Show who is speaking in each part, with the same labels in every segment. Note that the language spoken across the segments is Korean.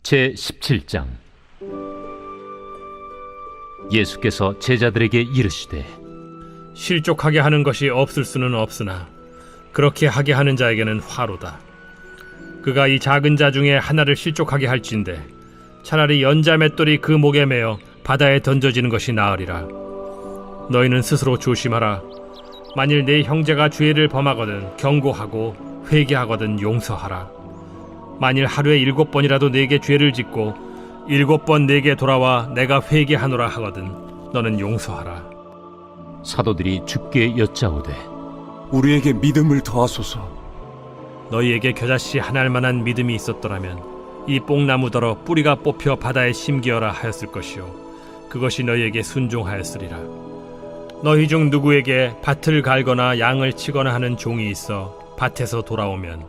Speaker 1: 제17장. 예수께서 제자들에게 이르시되
Speaker 2: 실족하게 하는 것이 없을 수는 없으나 그렇게 하게 하는 자에게는 화로다. 그가 이 작은 자 중에 하나를 실족하게 할진대 차라리 연자 맷돌이 그 목에 매어 바다에 던져지는 것이 나으리라. 너희는 스스로 조심하라. 만일 네 형제가 죄를 범하거든 경고하고 회개하거든 용서하라. 만일 하루에 7번이라도 네게 죄를 짓고 7번 네게 돌아와 내가 회개하노라 하거든 너는 용서하라.
Speaker 1: 사도들이 주께 여짜오되
Speaker 3: 우리에게 믿음을 더하소서.
Speaker 2: 너희에게 겨자씨 하나일 만한 믿음이 있었더라면 이 뽕나무더러 뿌리가 뽑혀 바다에 심기어라 하였을 것이요 그것이 너희에게 순종하였으리라. 너희 중 누구에게 밭을 갈거나 양을 치거나 하는 종이 있어 밭에서 돌아오면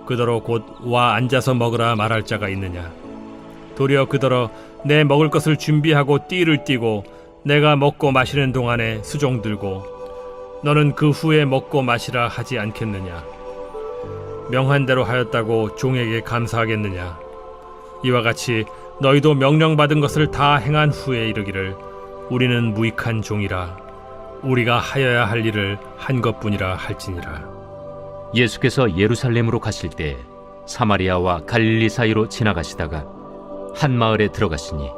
Speaker 2: 그더러 곧 와 앉아서 먹으라 말할 자가 있느냐? 도리어 그더러 내 먹을 것을 준비하고 띠를 띠고 내가 먹고 마시는 동안에 수종 들고 너는 그 후에 먹고 마시라 하지 않겠느냐? 명한 대로 하였다고 종에게 감사하겠느냐? 이와 같이 너희도 명령받은 것을 다 행한 후에 이르기를 우리는 무익한 종이라 우리가 하여야 할 일을 한 것뿐이라 할지니라.
Speaker 1: 예수께서 예루살렘으로 가실 때 사마리아와 갈릴리 사이로 지나가시다가 한 마을에 들어가시니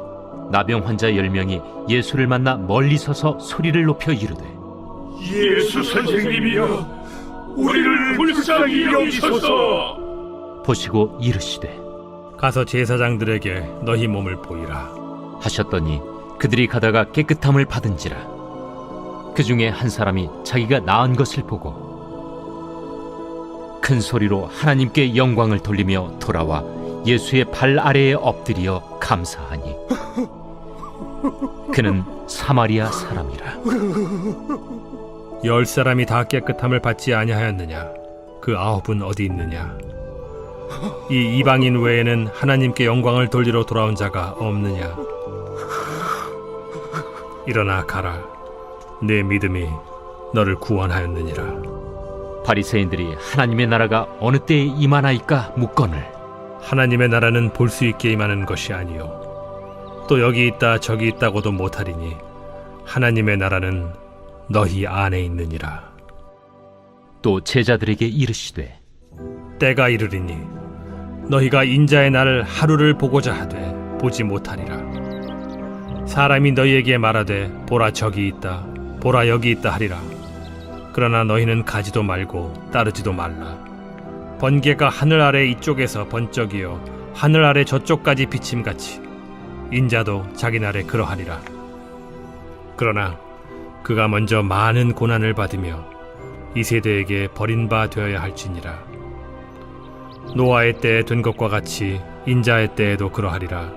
Speaker 1: 나병 환자 10명이 예수를 만나 멀리 서서 소리를 높여 이르되
Speaker 4: 예수 선생님이여 우리를 불쌍히 여기소서.
Speaker 1: 보시고 이르시되
Speaker 2: 가서 제사장들에게 너희 몸을 보이라
Speaker 1: 하셨더니 그들이 가다가 깨끗함을 받은지라. 그 중에 한 사람이 자기가 나은 것을 보고 큰 소리로 하나님께 영광을 돌리며 돌아와 예수의 발 아래에 엎드려 감사하니 그는 사마리아 사람이라.
Speaker 2: 10사람이 다 깨끗함을 받지 아니하였느냐? 그 9은 어디 있느냐? 이 이방인 외에는 하나님께 영광을 돌리러 돌아온 자가 없느냐? 일어나 가라. 내 믿음이 너를 구원하였느니라.
Speaker 1: 바리새인들이 하나님의 나라가 어느 때에 임하나이까 묻거늘
Speaker 2: 하나님의 나라는 볼 수 있게 임하는 것이 아니요 또 여기 있다 저기 있다고도 못하리니 하나님의 나라는 너희 안에 있느니라.
Speaker 1: 또 제자들에게 이르시되
Speaker 2: 때가 이르리니 너희가 인자의 날을 하루를 보고자 하되 보지 못하리라. 사람이 너희에게 말하되 보라 저기 있다 보라 여기 있다 하리라. 그러나 너희는 가지도 말고 따르지도 말라. 번개가 하늘 아래 이쪽에서 번쩍이어 하늘 아래 저쪽까지 비침같이 인자도 자기 날에 그러하리라. 그러나 그가 먼저 많은 고난을 받으며 이 세대에게 버린 바 되어야 할지니라. 노아의 때에 된 것과 같이 인자의 때에도 그러하리라.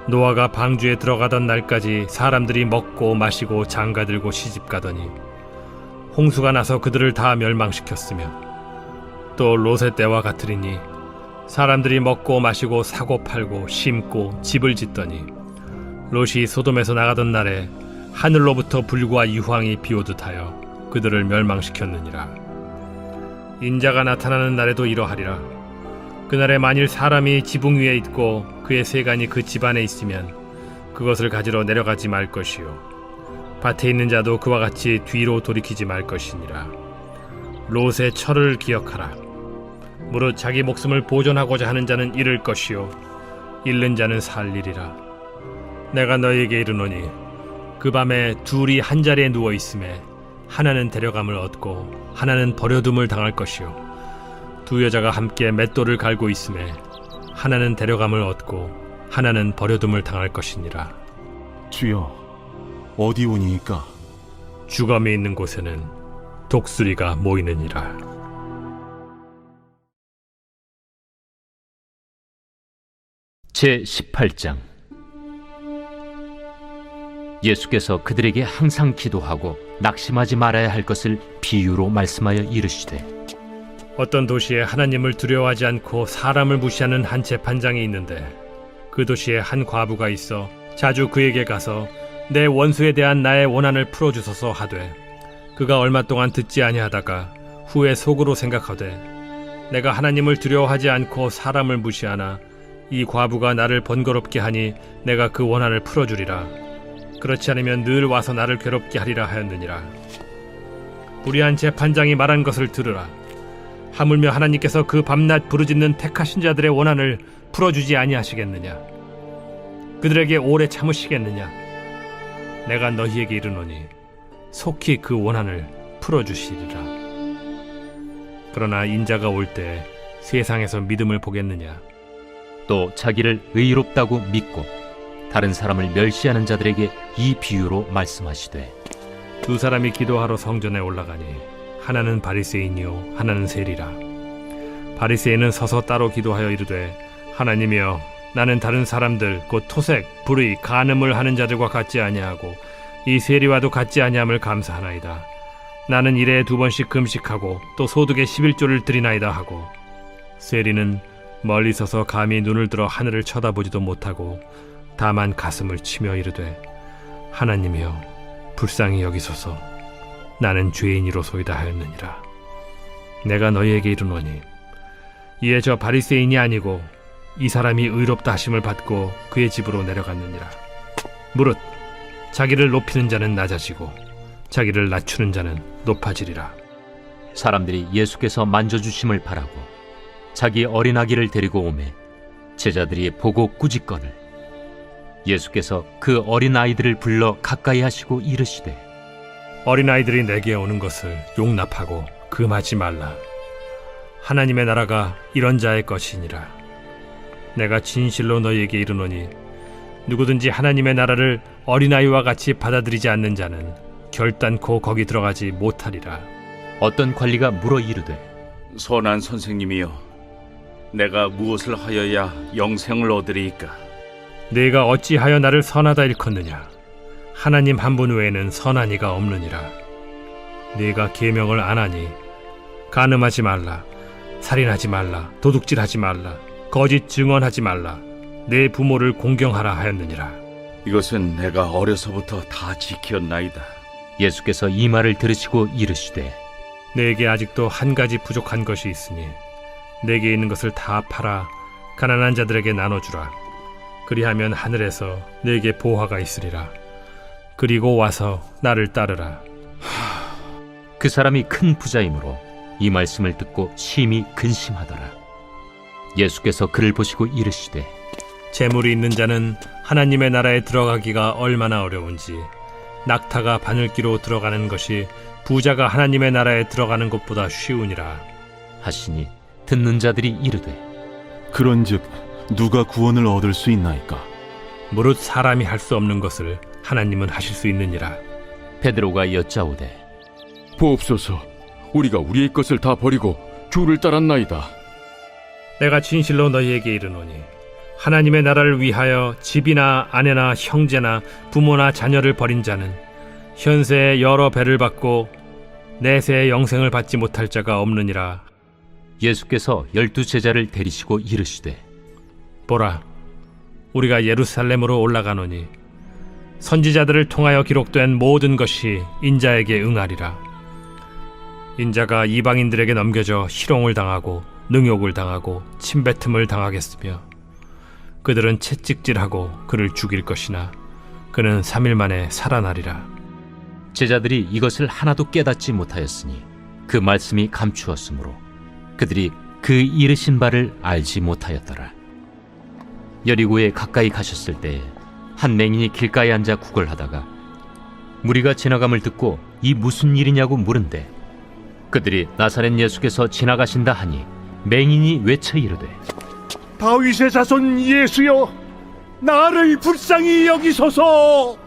Speaker 2: 노아가 방주에 들어가던 날까지 사람들이 먹고 마시고 장가들고 시집가더니 홍수가 나서 그들을 다 멸망시켰으며 또 롯의 때와 같으리니 사람들이 먹고 마시고 사고 팔고 심고 집을 짓더니 롯이 소돔에서 나가던 날에 하늘로부터 불과 유황이 비오듯 하여 그들을 멸망시켰느니라. 인자가 나타나는 날에도 이러하리라. 그날에 만일 사람이 지붕 위에 있고 그의 세간이 그 집 안에 있으면 그것을 가지러 내려가지 말 것이요 밭에 있는 자도 그와 같이 뒤로 돌이키지 말 것이니라. 롯의 철을 기억하라. 무릇 자기 목숨을 보존하고자 하는 자는 잃을 것이요 잃는 자는 살리리라. 내가 너희에게 이르노니 그 밤에 둘이 한 자리에 누워 있음에 하나는 데려감을 얻고 하나는 버려둠을 당할 것이요 두 여자가 함께 맷돌을 갈고 있음에 하나는 데려감을 얻고 하나는 버려둠을 당할 것이니라.
Speaker 3: 주여, 어디 오니이까?
Speaker 2: 주검이 있는 곳에는 독수리가 모이느니라.
Speaker 1: 제18장. 예수께서 그들에게 항상 기도하고 낙심하지 말아야 할 것을 비유로 말씀하여 이르시되
Speaker 2: 어떤 도시에 하나님을 두려워하지 않고 사람을 무시하는 한 재판장이 있는데 그 도시에 한 과부가 있어 자주 그에게 가서 내 원수에 대한 나의 원한을 풀어주소서 하되 그가 얼마 동안 듣지 아니하다가 후에 속으로 생각하되 내가 하나님을 두려워하지 않고 사람을 무시하나 이 과부가 나를 번거롭게 하니 내가 그 원한을 풀어주리라. 그렇지 않으면 늘 와서 나를 괴롭게 하리라 하였느니라. 불의한 재판장이 말한 것을 들으라. 하물며 하나님께서 그 밤낮 부르짖는 택하신 자들의 원한을 풀어주지 아니하시겠느냐? 그들에게 오래 참으시겠느냐? 내가 너희에게 이르노니 속히 그 원한을 풀어주시리라. 그러나 인자가 올 때 세상에서 믿음을 보겠느냐?
Speaker 1: 또 자기를 의롭다고 믿고 다른 사람을 멸시하는 자들에게 이 비유로 말씀하시되
Speaker 2: 두 사람이 기도하러 성전에 올라가니 하나는 바리새인이요 하나는 세리라. 바리새인은 서서 따로 기도하여 이르되 하나님이여, 나는 다른 사람들 곧 토색, 불의, 간음을 하는 자들과 같지 아니하고 이 세리와도 같지 아니함을 감사하나이다. 나는 일에 2번씩 금식하고 또 소득의 11조를 드리나이다 하고, 세리는 멀리 서서 감히 눈을 들어 하늘을 쳐다보지도 못하고 다만 가슴을 치며 이르되 하나님이여, 불쌍히 여기소서. 나는 죄인이로소이다 하였느니라. 내가 너희에게 이르노니 이에 저 바리새인이 아니고 이 사람이 의롭다 하심을 받고 그의 집으로 내려갔느니라. 무릇 자기를 높이는 자는 낮아지고 자기를 낮추는 자는 높아지리라.
Speaker 1: 사람들이 예수께서 만져주심을 바라고 자기 어린아기를 데리고 오매 제자들이 보고 꾸짖거늘 예수께서 그 어린아이들을 불러 가까이 하시고 이르시되
Speaker 2: 어린아이들이 내게 오는 것을 용납하고 금하지 말라. 하나님의 나라가 이런 자의 것이니라. 내가 진실로 너희에게 이르노니 누구든지 하나님의 나라를 어린아이와 같이 받아들이지 않는 자는 결단코 거기 들어가지 못하리라.
Speaker 1: 어떤 관리가 물어 이르되
Speaker 5: 선한 선생님이여, 내가 무엇을 하여야 영생을 얻으리이까?
Speaker 2: 네가 어찌하여 나를 선하다 일컫느냐? 하나님 한 분 외에는 선한 이가 없느니라. 네가 계명을 안 하니 간음하지 말라, 살인하지 말라, 도둑질하지 말라, 거짓 증언하지 말라, 내 부모를 공경하라 하였느니라.
Speaker 5: 이것은 내가 어려서부터 다 지켰나이다.
Speaker 1: 예수께서 이 말을 들으시고 이르시되
Speaker 2: 내게 아직도 한 가지 부족한 것이 있으니 내게 있는 것을 다 팔아 가난한 자들에게 나눠주라. 그리하면 하늘에서 내게 보화가 있으리라. 그리고 와서 나를 따르라.
Speaker 1: 그 사람이 큰 부자이므로 이 말씀을 듣고 심히 근심하더라. 예수께서 그를 보시고 이르시되
Speaker 2: 재물이 있는 자는 하나님의 나라에 들어가기가 얼마나 어려운지 낙타가 바늘기로 들어가는 것이 부자가 하나님의 나라에 들어가는 것보다 쉬우니라
Speaker 1: 하시니 듣는 자들이 이르되
Speaker 3: 그런즉 누가 구원을 얻을 수 있나이까?
Speaker 2: 무릇 사람이 할 수 없는 것을 하나님은 하실 수 있느니라.
Speaker 1: 베드로가 여짜오되
Speaker 6: 보옵소서, 우리가 우리의 것을 다 버리고 주를 따랐나이다.
Speaker 2: 내가 진실로 너희에게 이르노니 하나님의 나라를 위하여 집이나 아내나 형제나 부모나 자녀를 버린 자는 현세에 여러 배를 받고 내세의 영생을 받지 못할 자가 없느니라.
Speaker 1: 예수께서 12 제자를 데리시고 이르시되
Speaker 2: 보라, 우리가 예루살렘으로 올라가노니 선지자들을 통하여 기록된 모든 것이 인자에게 응하리라. 인자가 이방인들에게 넘겨져 희롱을 당하고 능욕을 당하고 침뱉음을 당하겠으며 그들은 채찍질하고 그를 죽일 것이나 그는 3일 만에 살아나리라.
Speaker 1: 제자들이 이것을 하나도 깨닫지 못하였으니 그 말씀이 감추었으므로 그들이 그 이르신 바를 알지 못하였더라. 여리고에 가까이 가셨을 때에 한 맹인이 길가에 앉아 구걸하다가 무리가 지나감을 듣고 이 무슨 일이냐고 물은데 그들이 나사렛 예수께서 지나가신다 하니 맹인이 외쳐 이르되
Speaker 4: 다윗의 자손 예수여, 나를 불쌍히 여기소서.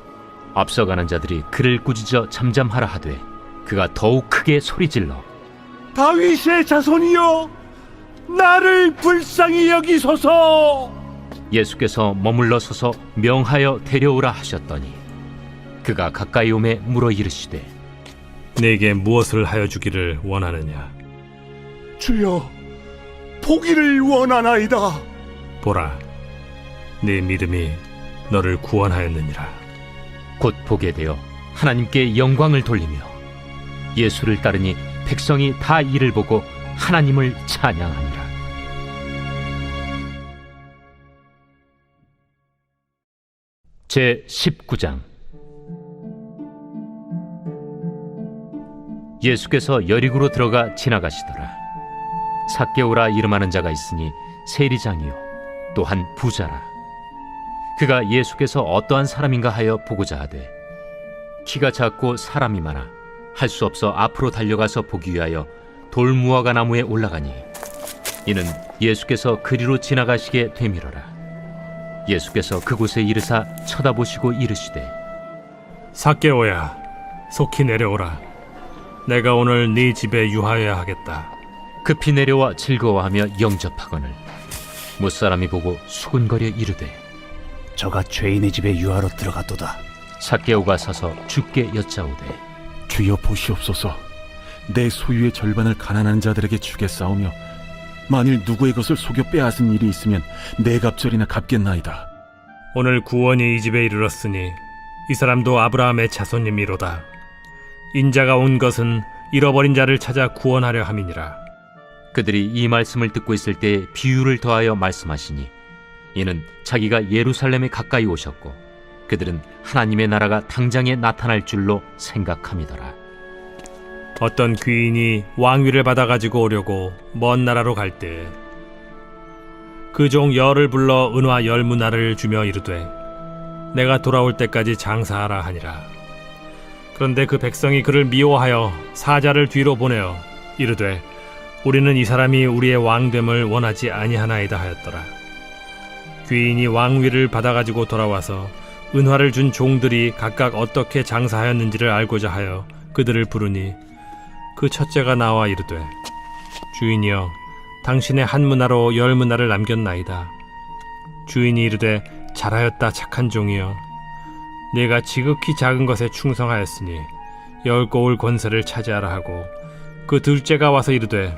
Speaker 1: 앞서가는 자들이 그를 꾸짖어 잠잠하라 하되 그가 더욱 크게 소리질러
Speaker 4: 다윗의 자손이여, 나를 불쌍히 여기소서.
Speaker 1: 예수께서 머물러 서서 명하여 데려오라 하셨더니 그가 가까이 오매 물어 이르시되
Speaker 2: 내게 무엇을 하여 주기를 원하느냐?
Speaker 4: 주여, 보기를 원하나이다.
Speaker 2: 보라, 네 믿음이 너를 구원하였느니라.
Speaker 1: 곧 보게 되어 하나님께 영광을 돌리며 예수를 따르니 백성이 다 이를 보고 하나님을 찬양하니라. 제 19장. 예수께서 여리고로 들어가 지나가시더라. 삭개오라 이름하는 자가 있으니 세리장이요 또한 부자라. 그가 예수께서 어떠한 사람인가 하여 보고자 하되 키가 작고 사람이 많아 할 수 없어 앞으로 달려가서 보기 위하여 돌무화과 나무에 올라가니 이는 예수께서 그리로 지나가시게 되밀어라. 예수께서 그곳에 이르사 쳐다보시고 이르시되
Speaker 2: 삭개오야, 속히 내려오라. 내가 오늘 네 집에 유하여야 하겠다.
Speaker 1: 급히 내려와 즐거워하며 영접하거늘 못사람이 보고 수군거려 이르되
Speaker 7: 저가 죄인의 집에 유하러 들어갔도다.
Speaker 1: 삭개오가 서서 주께 여짜오되
Speaker 3: 주여 보시옵소서. 내 소유의 절반을 가난한 자들에게 주겠사오며 만일 누구의 것을 속여 빼앗은 일이 있으면 네 갑절이나 갚겠나이다.
Speaker 2: 오늘 구원이 이 집에 이르렀으니 이 사람도 아브라함의 자손님이로다. 인자가 온 것은 잃어버린 자를 찾아 구원하려 함이니라.
Speaker 1: 그들이 이 말씀을 듣고 있을 때 비유를 더하여 말씀하시니 이는 자기가 예루살렘에 가까이 오셨고 그들은 하나님의 나라가 당장에 나타날 줄로 생각함이더라.
Speaker 2: 어떤 귀인이 왕위를 받아가지고 오려고 먼 나라로 갈 때 그 종 열을 불러 은화 10문화를 주며 이르되 내가 돌아올 때까지 장사하라 하니라. 그런데 그 백성이 그를 미워하여 사자를 뒤로 보내어 이르되 우리는 이 사람이 우리의 왕됨을 원하지 아니하나이다 하였더라. 귀인이 왕위를 받아가지고 돌아와서 은화를 준 종들이 각각 어떻게 장사하였는지를 알고자 하여 그들을 부르니 그 첫째가 나와 이르되 주인이여 당신의 한 문화로 10문화를 남겼나이다. 주인이 이르되 잘하였다 착한 종이여 네가 지극히 작은 것에 충성하였으니 10고울 권세를 차지하라 하고 그 둘째가 와서 이르되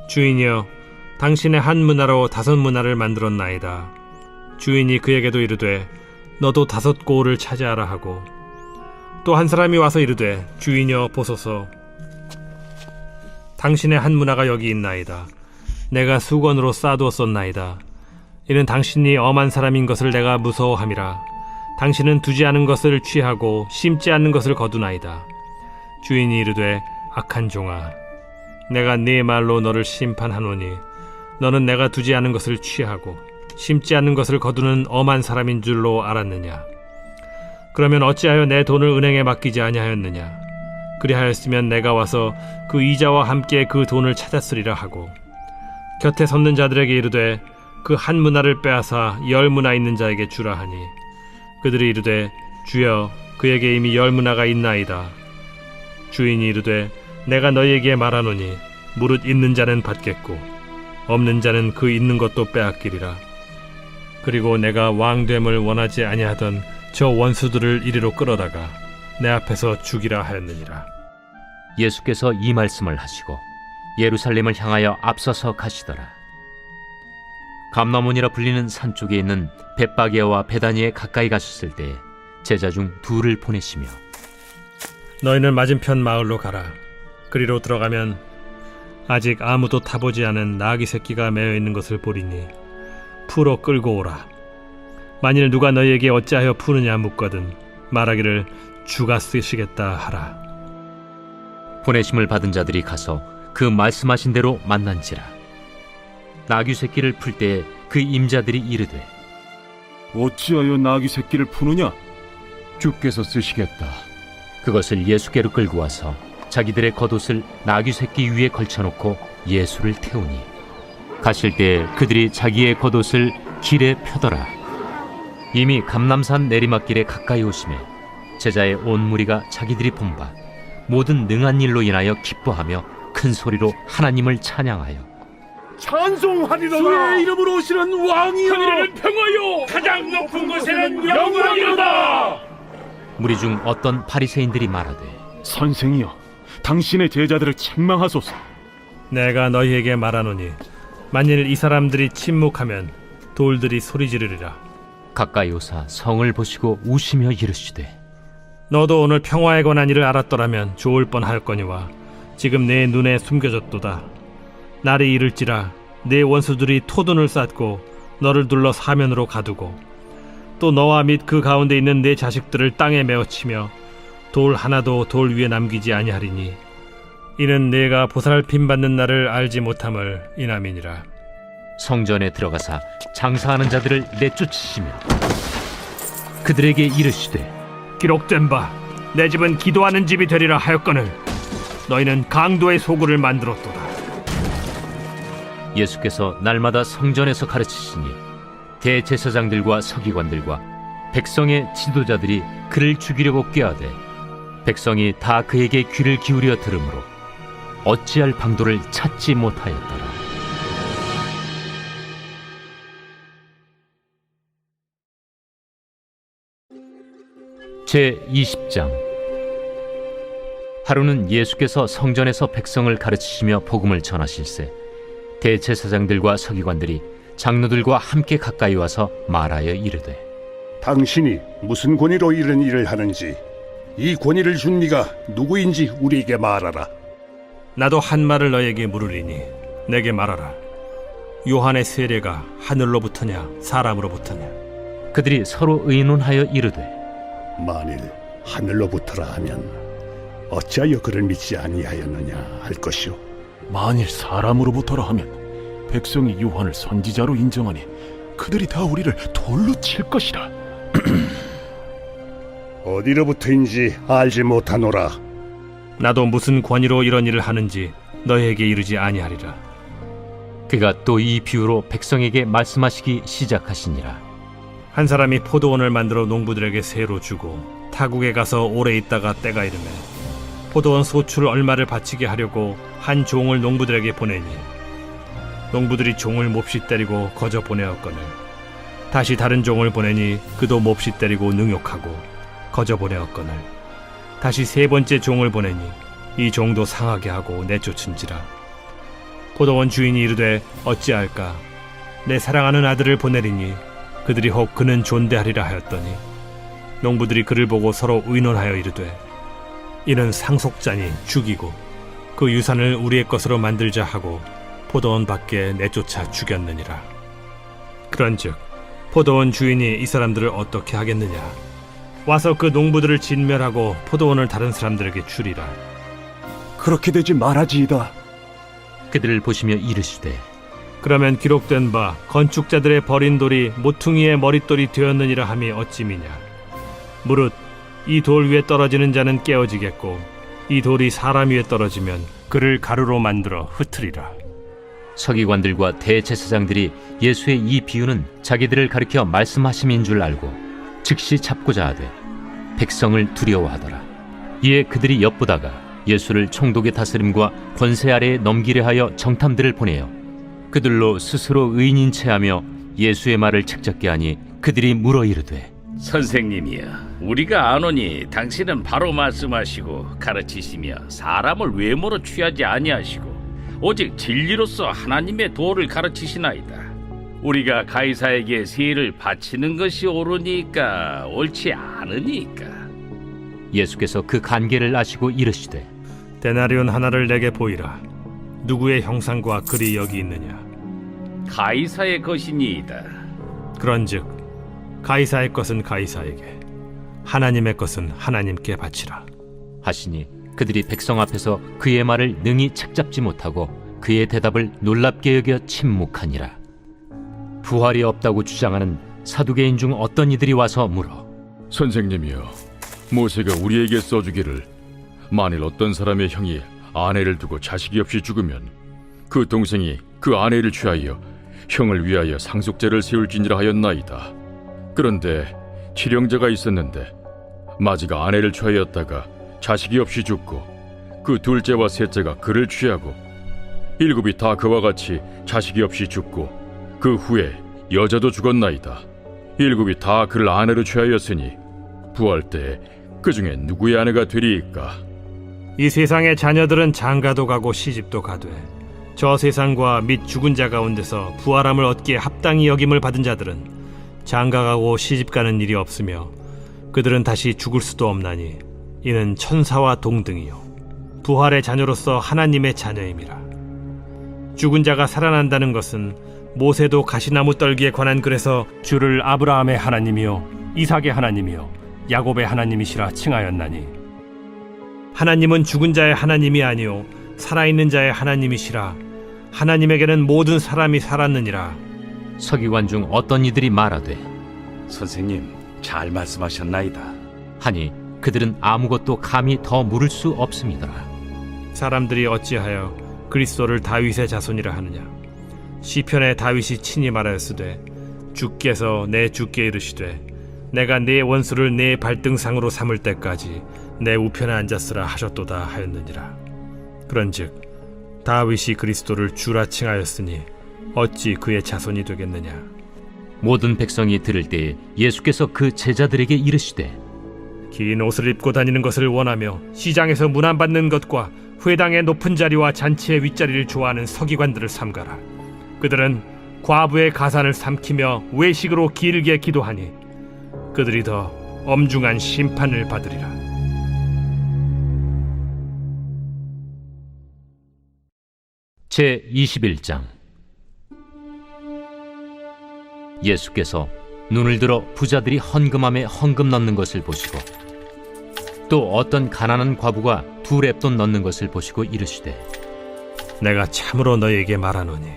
Speaker 2: 주인이여 당신의 한 문화로 5문화를 만들었나이다. 주인이 그에게도 이르되 너도 5고울을 차지하라 하고 또 한 사람이 와서 이르되 주인이여 보소서 당신의 한 문화가 여기 있나이다. 내가 수건으로 싸두었었나이다. 이는 당신이 엄한 사람인 것을 내가 무서워함이라. 당신은 두지 않은 것을 취하고 심지 않는 것을 거두나이다. 주인이 이르되 악한 종아 내가 네 말로 너를 심판하노니 너는 내가 두지 않은 것을 취하고 심지 않는 것을 거두는 엄한 사람인 줄로 알았느냐? 그러면 어찌하여 내 돈을 은행에 맡기지 아니하였느냐? 그리하였으면 내가 와서 그 이자와 함께 그 돈을 찾았으리라 하고 곁에 섰는 자들에게 이르되 그 한 문화를 빼앗아 10문화 있는 자에게 주라 하니 그들이 이르되 주여 그에게 이미 10문화가 있나이다. 주인이 이르되 내가 너희에게 말하노니 무릇 있는 자는 받겠고 없는 자는 그 있는 것도 빼앗기리라. 그리고 내가 왕됨을 원하지 아니하던 저 원수들을 이리로 끌어다가 내 앞에서 죽이라 하였느니라.
Speaker 1: 예수께서 이 말씀을 하시고 예루살렘을 향하여 앞서서 가시더라. 감나몬이라 불리는 산 쪽에 있는 벳바게와 베다니에 가까이 가셨을 때 제자 중 둘을 보내시며
Speaker 2: 너희는 맞은편 마을로 가라. 그리로 들어가면 아직 아무도 타보지 않은 나귀 새끼가 매여 있는 것을 보리니 풀어 끌고 오라. 만일 누가 너희에게 어찌하여 푸느냐 묻거든 말하기를 주가 쓰시겠다 하라.
Speaker 1: 보내심을 받은 자들이 가서 그 말씀하신 대로 만난지라. 나귀 새끼를 풀 때에 그 임자들이 이르되
Speaker 3: 어찌하여 나귀 새끼를 푸느냐?
Speaker 6: 주께서 쓰시겠다.
Speaker 1: 그것을 예수께로 끌고 와서 자기들의 겉옷을 나귀 새끼 위에 걸쳐놓고 예수를 태우니 가실 때 그들이 자기의 겉옷을 길에 펴더라. 이미 감람산 내리막길에 가까이 오심에 제자의 온 무리가 자기들이 본 바 모든 능한 일로 인하여 기뻐하며 큰 소리로 하나님을 찬양하여
Speaker 4: 찬송하리로다. 주의 이름으로 오시는 왕이여 하늘에는 평화요 가장 높은 곳에는 영광이로다.
Speaker 1: 무리 중 어떤 바리새인들이 말하되
Speaker 3: 선생이여 당신의 제자들을 책망하소서.
Speaker 2: 내가 너희에게 말하노니 만일 이 사람들이 침묵하면 돌들이 소리 지르리라.
Speaker 1: 가까이 오사 성을 보시고 우시며 이르시되
Speaker 2: 너도 오늘 평화에 관한 일을 알았더라면 좋을 뻔하였거니와 지금 내 눈에 숨겨졌도다. 날이 이를지라 내 원수들이 토둔을 쌓고 너를 둘러 사면으로 가두고 또 너와 및 그 가운데 있는 내 자식들을 땅에 메어치며 돌 하나도 돌 위에 남기지 아니하리니 이는 내가 보살핌 받는 날을 알지 못함을 인함이니라.
Speaker 1: 성전에 들어가사 장사하는 자들을 내쫓으시며 그들에게 이르시되
Speaker 2: 기록된 바 내 집은 기도하는 집이 되리라 하였거늘 너희는 강도의 소굴을 만들었도다.
Speaker 1: 예수께서 날마다 성전에서 가르치시니 대제사장들과 서기관들과 백성의 지도자들이 그를 죽이려고 꾀하되 백성이 다 그에게 귀를 기울여 들으므로 어찌할 방도를 찾지 못하였더라. 제20장. 하루는 예수께서 성전에서 백성을 가르치시며 복음을 전하실세 대제사장들과 서기관들이 장로들과 함께 가까이 와서 말하여 이르되
Speaker 8: 당신이 무슨 권위로 이런 일을 하는지 이 권위를 준 네가 누구인지 우리에게 말하라.
Speaker 2: 나도 한 말을 너에게 물으리니 내게 말하라. 요한의 세례가 하늘로부터냐 사람으로부터냐?
Speaker 1: 그들이 서로 의논하여 이르되
Speaker 8: 만일 하늘로부터라 하면 어찌하여 그를 믿지 아니하였느냐 할 것이요.
Speaker 3: 만일 사람으로부터라 하면 백성이 요한을 선지자로 인정하니 그들이 다 우리를 돌로 칠 것이라.
Speaker 8: 어디로부터인지 알지 못하노라.
Speaker 2: 나도 무슨 권위로 이런 일을 하는지 너희에게 이르지 아니하리라.
Speaker 1: 그가 또 이 비유로 백성에게 말씀하시기 시작하시니라.
Speaker 2: 한 사람이 포도원을 만들어 농부들에게 세로 주고 타국에 가서 오래 있다가 때가 이르매 포도원 소출 얼마를 바치게 하려고 한 종을 농부들에게 보내니 농부들이 종을 몹시 때리고 거저 보내었거늘 다시 다른 종을 보내니 그도 몹시 때리고 능욕하고 거저 보내었거늘 다시 세 번째 종을 보내니 이 종도 상하게 하고 내쫓은지라. 포도원 주인이 이르되 어찌할까? 내 사랑하는 아들을 보내리니 그들이 혹 그는 존대하리라 하였더니 농부들이 그를 보고 서로 의논하여 이르되 이는 상속자니 죽이고 그 유산을 우리의 것으로 만들자 하고 포도원 밖에 내쫓아 죽였느니라. 그런즉 포도원 주인이 이 사람들을 어떻게 하겠느냐? 와서 그 농부들을 진멸하고 포도원을 다른 사람들에게 주리라.
Speaker 7: 그렇게 되지 말아지이다.
Speaker 1: 그들을 보시며 이르시되
Speaker 2: 그러면 기록된 바 건축자들의 버린 돌이 모퉁이의 머릿돌이 되었느니라 함이 어찌미냐? 무릇 이 돌 위에 떨어지는 자는 깨어지겠고 이 돌이 사람 위에 떨어지면 그를 가루로 만들어 흩으리라.
Speaker 1: 서기관들과 대제사장들이 예수의 이 비유는 자기들을 가리켜 말씀하심인 줄 알고 즉시 잡고자 하되 백성을 두려워하더라. 이에 그들이 엿보다가 예수를 총독의 다스림과 권세 아래에 넘기려 하여 정탐들을 보내어 그들로 스스로 의인인 체하며 예수의 말을 책잡게 하니 그들이 물어 이르되
Speaker 5: 선생님이여, 우리가 아노니 당신은 바로 말씀하시고 가르치시며 사람을 외모로 취하지 아니하시고 오직 진리로서 하나님의 도를 가르치시나이다. 우리가 가이사에게 세를 바치는 것이 옳으니까 옳지 않으니까.
Speaker 1: 예수께서 그 간계를 아시고 이르시되
Speaker 2: 데나리온 하나를 내게 보이라. 누구의 형상과 글이 여기 있느냐?
Speaker 5: 가이사의 것이니이다.
Speaker 2: 그런즉 가이사의 것은 가이사에게 하나님의 것은 하나님께 바치라.
Speaker 1: 하시니 그들이 백성 앞에서 그의 말을 능히 책잡지 못하고 그의 대답을 놀랍게 여겨 침묵하니라. 부활이 없다고 주장하는 사두개인 중 어떤 이들이 와서 물어
Speaker 6: 선생님이여, 모세가 우리에게 써주기를 만일 어떤 사람의 형이 아내를 두고 자식이 없이 죽으면 그 동생이 그 아내를 취하여 형을 위하여 상속제를 세울지니라 하였나이다. 그런데 칠형제가 있었는데 마지가 아내를 취하였다가 자식이 없이 죽고 그 둘째와 셋째가 그를 취하고 일곱이 다 그와 같이 자식이 없이 죽고 그 후에 여자도 죽었나이다. 일곱이 다 그를 아내로 취하였으니 부활 때 그 중에 누구의 아내가 되리이까?
Speaker 2: 이 세상의 자녀들은 장가도 가고 시집도 가되 저 세상과 및 죽은 자 가운데서 부활함을 얻기에 합당히 여김을 받은 자들은 장가가고 시집가는 일이 없으며 그들은 다시 죽을 수도 없나니 이는 천사와 동등이요 부활의 자녀로서 하나님의 자녀임이라. 죽은 자가 살아난다는 것은 모세도 가시나무 떨기에 관한 글에서 주를 아브라함의 하나님이요 이삭의 하나님이요 야곱의 하나님이시라 칭하였나니 하나님은 죽은 자의 하나님이 아니요 살아있는 자의 하나님이시라. 하나님에게는 모든 사람이 살았느니라.
Speaker 1: 서기관 중 어떤 이들이 말하되
Speaker 5: 선생님, 잘 말씀하셨나이다.
Speaker 1: 하니 그들은 아무것도 감히 더 물을 수 없습니다.
Speaker 2: 사람들이 어찌하여 그리스도를 다윗의 자손이라 하느냐. 시편에 다윗이 친히 말하였으되 주께서 내 주께 이르시되 내가 네 원수를 네 발등상으로 삼을 때까지 내 우편에 앉았으라 하셨도다 하였느니라. 그런즉 다윗이 그리스도를 주라 칭하였으니 어찌 그의 자손이 되겠느냐.
Speaker 1: 모든 백성이 들을 때에 예수께서 그 제자들에게 이르시되
Speaker 2: 긴 옷을 입고 다니는 것을 원하며 시장에서 문안받는 것과 회당의 높은 자리와 잔치의 윗자리를 좋아하는 서기관들을 삼가라. 그들은 과부의 가산을 삼키며 외식으로 길게 기도하니 그들이 더 엄중한 심판을 받으리라.
Speaker 1: 제 21장. 예수께서 눈을 들어 부자들이 헌금함에 헌금 넣는 것을 보시고 또 어떤 가난한 과부가 2렙돈 넣는 것을 보시고 이르시되
Speaker 2: 내가 참으로 너희에게 말하노니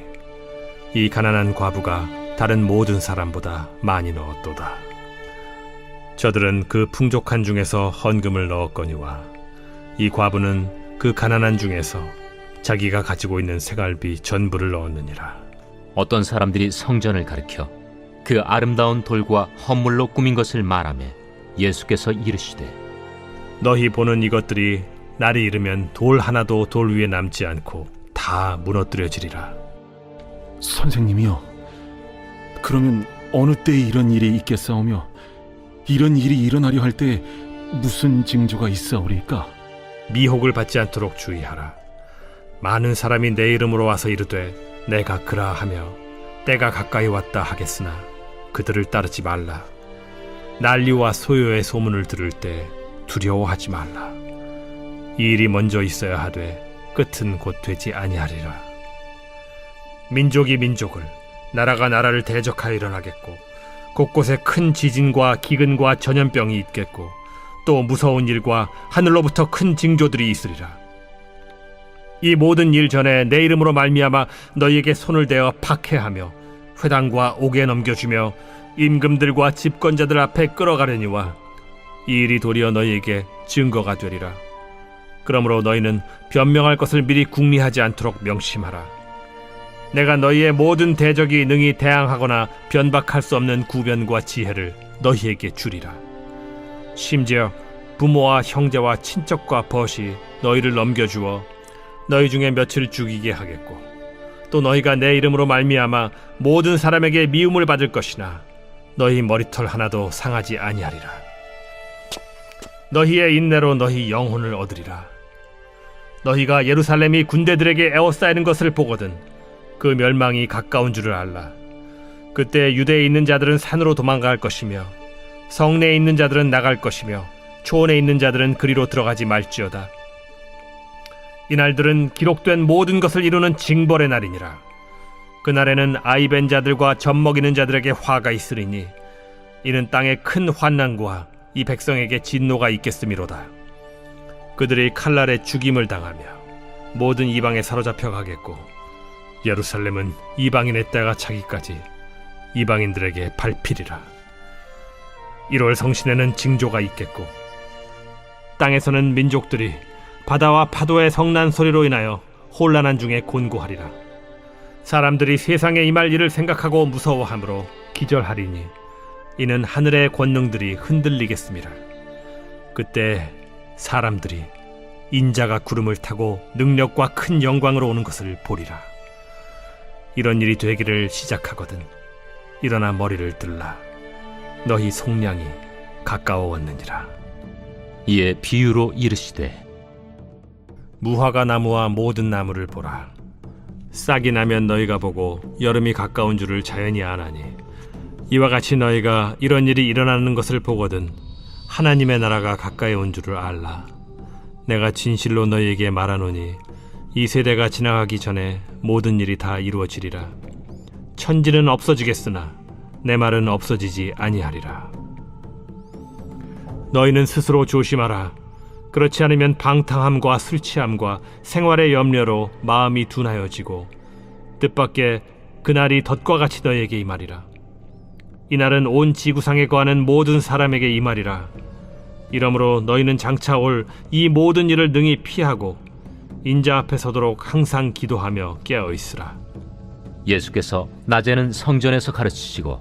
Speaker 2: 이 가난한 과부가 다른 모든 사람보다 많이 넣었도다. 저들은 그 풍족한 중에서 헌금을 넣었거니와 이 과부는 그 가난한 중에서 자기가 가지고 있는 생활비 전부를 넣었느니라.
Speaker 1: 어떤 사람들이 성전을 가리켜 그 아름다운 돌과 헌물로 꾸민 것을 말하며 예수께서 이르시되
Speaker 2: 너희 보는 이것들이 날이 이르면 돌 하나도 돌 위에 남지 않고 다 무너뜨려지리라.
Speaker 3: 선생님이요, 그러면 어느 때에 이런 일이 있겠사오며 이런 일이 일어나려 할 때에 무슨 징조가 있사오리까?
Speaker 2: 미혹을 받지 않도록 주의하라. 많은 사람이 내 이름으로 와서 이르되 내가 그라 하며 때가 가까이 왔다 하겠으나 그들을 따르지 말라. 난리와 소요의 소문을 들을 때 두려워하지 말라. 이 일이 먼저 있어야 하되 끝은 곧 되지 아니하리라. 민족이 민족을, 나라가 나라를 대적하여 일어나겠고 곳곳에 큰 지진과 기근과 전염병이 있겠고 또 무서운 일과 하늘로부터 큰 징조들이 있으리라. 이 모든 일 전에 내 이름으로 말미암아 너희에게 손을 대어 박해하며 회당과 옥에 넘겨주며 임금들과 집권자들 앞에 끌어가려니와 이 일이 도리어 너희에게 증거가 되리라. 그러므로 너희는 변명할 것을 미리 궁리하지 않도록 명심하라. 내가 너희의 모든 대적이 능히 대항하거나 변박할 수 없는 구변과 지혜를 너희에게 주리라. 심지어 부모와 형제와 친척과 벗이 너희를 넘겨주어 너희 중에 며칠 죽이게 하겠고 또 너희가 내 이름으로 말미암아 모든 사람에게 미움을 받을 것이나 너희 머리털 하나도 상하지 아니하리라. 너희의 인내로 너희 영혼을 얻으리라. 너희가 예루살렘이 군대들에게 에워싸이는 것을 보거든 그 멸망이 가까운 줄을 알라. 그때 유대에 있는 자들은 산으로 도망갈 것이며 성내에 있는 자들은 나갈 것이며 초원에 있는 자들은 그리로 들어가지 말지어다. 이날들은 기록된 모든 것을 이루는 징벌의 날이니라. 그날에는 아이벤 자들과 젖먹이는 자들에게 화가 있으리니 이는 땅에 큰 환난과 이 백성에게 진노가 있겠음이로다. 그들이 칼날에 죽임을 당하며 모든 이방에 사로잡혀 가겠고 예루살렘은 이방인의 때가 차기까지 이방인들에게 밟히리라. 1월 성신에는 징조가 있겠고 땅에서는 민족들이 바다와 파도의 성난 소리로 인하여 혼란한 중에 곤고하리라. 사람들이 세상에 임할 일을 생각하고 무서워하므로 기절하리니 이는 하늘의 권능들이 흔들리겠습니다. 그때 사람들이 인자가 구름을 타고 능력과 큰 영광으로 오는 것을 보리라. 이런 일이 되기를 시작하거든 일어나 머리를 들라. 너희 속량이 가까워왔느니라.
Speaker 1: 이에 비유로 이르시되
Speaker 2: 무화과 나무와 모든 나무를 보라. 싹이 나면 너희가 보고 여름이 가까운 줄을 자연히 아나니 이와 같이 너희가 이런 일이 일어나는 것을 보거든 하나님의 나라가 가까이 온 줄을 알라. 내가 진실로 너희에게 말하노니 이 세대가 지나가기 전에 모든 일이 다 이루어지리라. 천지는 없어지겠으나 내 말은 없어지지 아니하리라. 너희는 스스로 조심하라. 그렇지 않으면 방탕함과 술 취함과 생활의 염려로 마음이 둔하여지고 뜻밖의 그날이 덫과 같이 너희에게 임하리라. 이날은 온 지구상에 거하는 모든 사람에게 임하리라. 이러므로 너희는 장차 올 이 모든 일을 능히 피하고 인자 앞에 서도록 항상 기도하며 깨어 있으라.
Speaker 1: 예수께서 낮에는 성전에서 가르치시고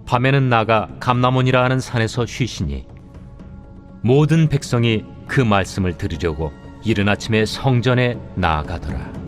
Speaker 1: 밤에는 나가 감람원이라 하는 산에서 쉬시니 모든 백성이 그 말씀을 들으려고 이른 아침에 성전에 나아가더라.